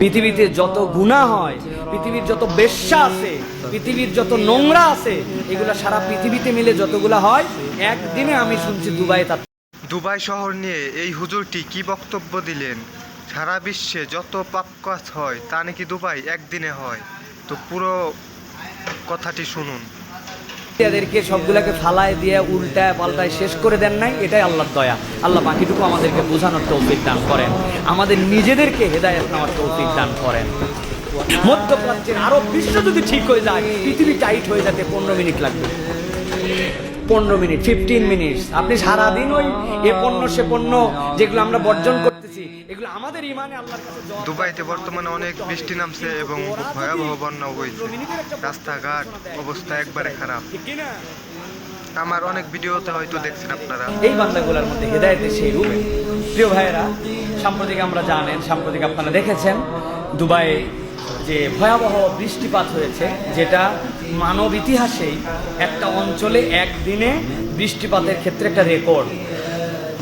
পৃথিবীতে যত গুনাহ হয়, পৃথিবীর যত বেশ্যা আছে, পৃথিবীর যত নোংরা আছে, এগুলা সারা পৃথিবীতে মিলে যতগুলা হয়, একদিনে আমি শুনছি দুবাই শহর নিয়ে এই হুজুরটি কি বক্তব্য দিলেন? সারা বিশ্বে যত পাপ কাজ হয় তা নাকি দুবাই একদিনে হয়। তো পুরো কথাটি শুনুন। এদেরকে সবগুলাকে ফালায় দিয়ে উল্টায় পাল্টায় শেষ করে দেন নাই, এটাই আল্লাহর দয়া। আল্লাহ বাকিটুকু আমাদেরকে বোঝানোর তৌফিক দান করেন, আমাদের নিজেদেরকে হেদায়েত নেওয়ার তৌফিক দান করেন। মধ্যপ্রাচ্যের আরব বিশ্ব যদি ঠিক হয়ে যায়, পৃথিবী টাইট হয়ে যেতে 15 মিনিট লাগবে। 15 মিনিট, 15 মিনিট। আপনি সারাদিন ওই এ পণ্য সে পণ্য যেগুলো আমরা বর্জন করতেছি, এগুলো আমাদের ইমানে আল্লাহর কাছে জবাব। দুবাইতে বর্তমানে অনেক বৃষ্টি নামছে এবং ভয়াবহ বন্যা হয়েছে। রাস্তাঘাট অবস্থা একবারে খারাপ। আমার অনেক ভিডিওতে হয়তো দেখছেন আপনারা। এই বান্দাগুলোর মধ্যে হেদায়েতের সেই রূপে। প্রিয় ভাইয়েরা, সাম্প্রতিক আপনারা দেখেছেন দুবাইয়ে যে ভয়াবহ বৃষ্টিপাত হয়েছে, যেটা মানব ইতিহাসেই একটা অঞ্চলে একদিনে বৃষ্টিপাতের ক্ষেত্রে একটা রেকর্ড।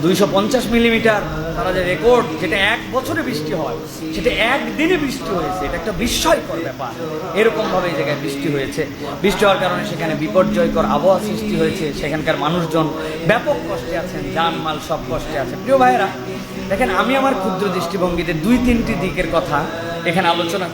250 মিলিমিটার তারা যে রেকর্ড, যেটা এক বছরে বৃষ্টি হয়, সেটা একদিনে বৃষ্টি হয়েছে। এটা একটা বিস্ময়কর ব্যাপার। এরকমভাবে এই জায়গায় বৃষ্টি হয়েছে। বৃষ্টি হওয়ার কারণে সেখানে বিপর্যয়কর আবহাওয়া সৃষ্টি হয়েছে। সেখানকার মানুষজন ব্যাপক কষ্টে আছেন, জানমাল সব কষ্টে আছে। প্রিয় ভাইয়েরা, দেখেন, আমি আমার ক্ষুদ্র দৃষ্টিভঙ্গিতে 2-3টি দিকের কথা এখানে আলোচনা